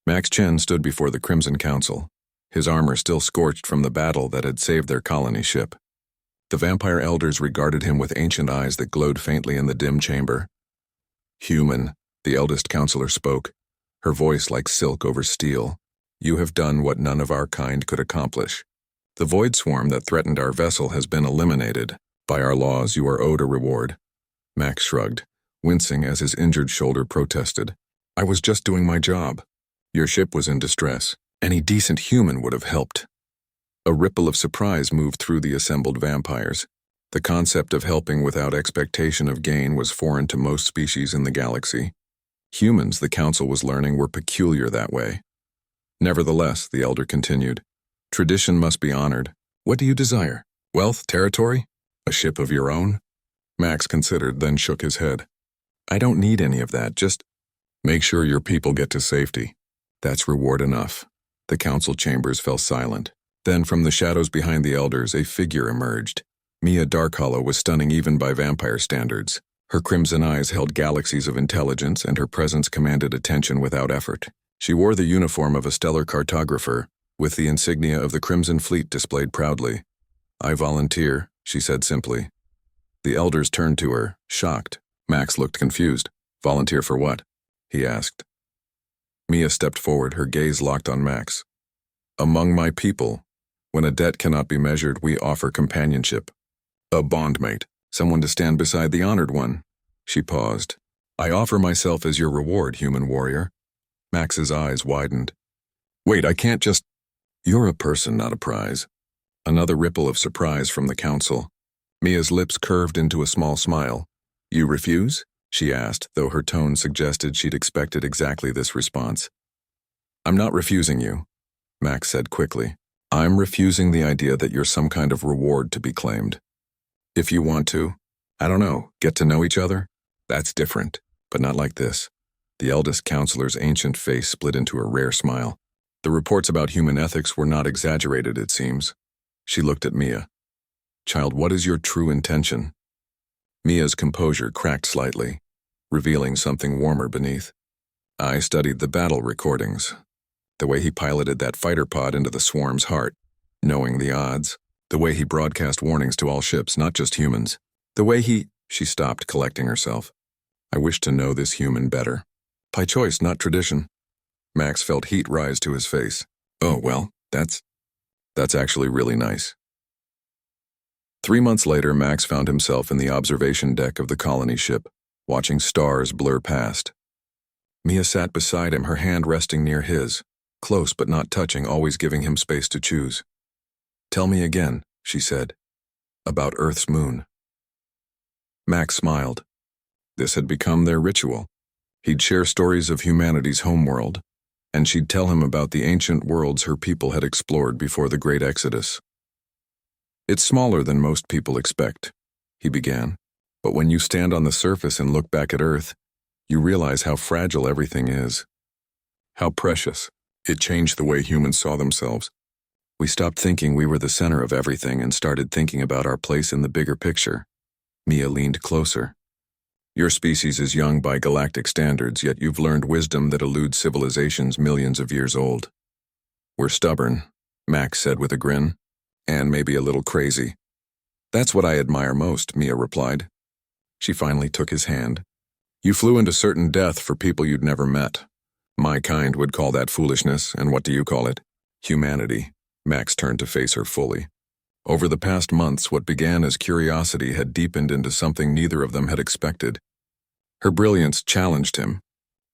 Max Chen stood before the Crimson Council, his armor still scorched from the battle that had saved their colony ship. The vampire elders regarded him with ancient eyes that glowed faintly in the dim chamber. "Human," the eldest counselor spoke, her voice like silk over steel. "You have done what none of our kind could accomplish. The void swarm that threatened our vessel has been eliminated. By our laws, you are owed a reward." Max shrugged, wincing as his injured shoulder protested. "I was just doing my job. Your ship was in distress. Any decent human would have helped." A ripple of surprise moved through the assembled vampires. The concept of helping without expectation of gain was foreign to most species in the galaxy. Humans, the council was learning, were peculiar that way. "Nevertheless," the elder continued, "tradition must be honored. What do you desire? Wealth? Territory? A ship of your own?" Max considered, then shook his head. "I don't need any of that, just make sure your people get to safety. That's reward enough." The council chambers fell silent. Then from the shadows behind the elders, a figure emerged. Mia Darkhollow was stunning even by vampire standards. Her crimson eyes held galaxies of intelligence, and her presence commanded attention without effort. She wore the uniform of a stellar cartographer, with the insignia of the Crimson Fleet displayed proudly. "I volunteer," she said simply. The elders turned to her, shocked. Max looked confused. "Volunteer for what?" he asked. Mia stepped forward, her gaze locked on Max. "Among my people, when a debt cannot be measured, we offer companionship. A bondmate, someone to stand beside the honored one." She paused. "I offer myself as your reward, human warrior." Max's eyes widened. "Wait, I can't just—" "You're a person, not a prize." Another ripple of surprise from the council. Mia's lips curved into a small smile. "You refuse?" she asked, though her tone suggested she'd expected exactly this response. "I'm not refusing you," Max said quickly. "I'm refusing the idea that you're some kind of reward to be claimed. If you want to, I don't know, get to know each other? That's different, but not like this." The eldest counselor's ancient face split into a rare smile. The reports about human ethics were not exaggerated, it seems. She looked at Mia. "Child, what is your true intention?" Mia's composure cracked slightly, revealing something warmer beneath. "I studied the battle recordings. The way he piloted that fighter pod into the swarm's heart, knowing the odds. The way he broadcast warnings to all ships, not just humans. The way he—" She stopped, collecting herself. "I wish to know this human better. By choice, not tradition." Max felt heat rise to his face. "Oh, well, that's actually really nice." 3 months later, Max found himself in the observation deck of the colony ship, watching stars blur past. Mia sat beside him, her hand resting near his, close but not touching, always giving him space to choose. "Tell me again," she said, "about Earth's moon." Max smiled. This had become their ritual. He'd share stories of humanity's homeworld, and she'd tell him about the ancient worlds her people had explored before the Great Exodus. "It's smaller than most people expect," he began, "but when you stand on the surface and look back at Earth, you realize how fragile everything is. How precious. It changed the way humans saw themselves. We stopped thinking we were the center of everything and started thinking about our place in the bigger picture." Mia leaned closer. "Your species is young by galactic standards, yet you've learned wisdom that eludes civilizations millions of years old." "We're stubborn," Max said with a grin, "and maybe a little crazy." "That's what I admire most," Mia replied. She finally took his hand. "You flew into certain death for people you'd never met. My kind would call that foolishness, and what do you call it? Humanity." Max turned to face her fully. Over the past months, what began as curiosity had deepened into something neither of them had expected. Her brilliance challenged him.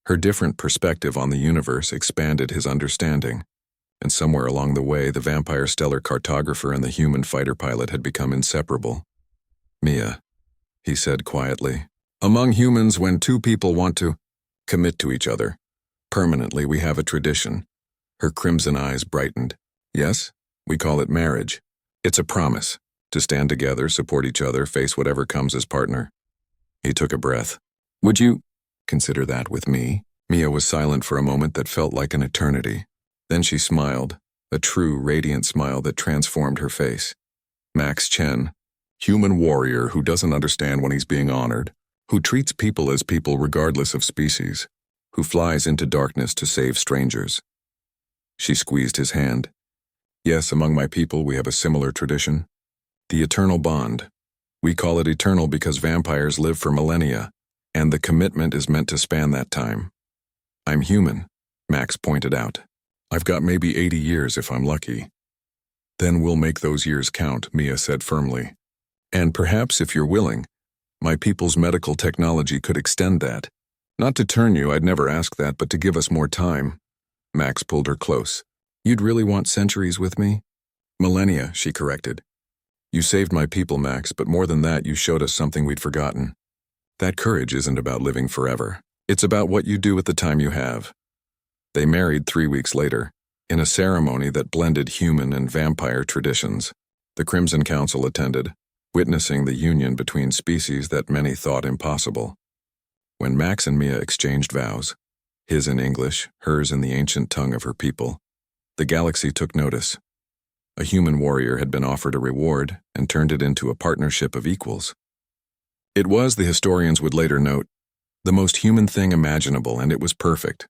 Her different perspective on the universe expanded his understanding. And somewhere along the way, the vampire stellar cartographer and the human fighter pilot had become inseparable. "Mia," he said quietly, "among humans, when two people want to commit to each other permanently, we have a tradition." Her crimson eyes brightened. "Yes, we call it marriage. It's a promise to stand together, support each other, face whatever comes as partner." He took a breath. "Would you consider that with me?" Mia was silent for a moment that felt like an eternity. Then she smiled, a true, radiant smile that transformed her face. "Max Chen, human warrior who doesn't understand when he's being honored, who treats people as people regardless of species, who flies into darkness to save strangers. She squeezed his hand. Yes, among my people we have a similar tradition. The eternal bond. We call it eternal because vampires live for millennia, and the commitment is meant to span that time. I'm human, Max pointed out. I've got maybe 80 years if I'm lucky. Then we'll make those years count, Mia said firmly. And perhaps, if you're willing, my people's medical technology could extend that. Not to turn you, I'd never ask that, but to give us more time. Max pulled her close. You'd really want centuries with me? Millennia, she corrected. You saved my people, Max, but more than that, you showed us something we'd forgotten. That courage isn't about living forever. It's about what you do with the time you have. They married 3 weeks later, in a ceremony that blended human and vampire traditions. The Crimson Council attended, witnessing the union between species that many thought impossible. When Max and Mia exchanged vows, his in English, hers in the ancient tongue of her people, the galaxy took notice. A human warrior had been offered a reward and turned it into a partnership of equals. It was, the historians would later note, the most human thing imaginable, and it was perfect.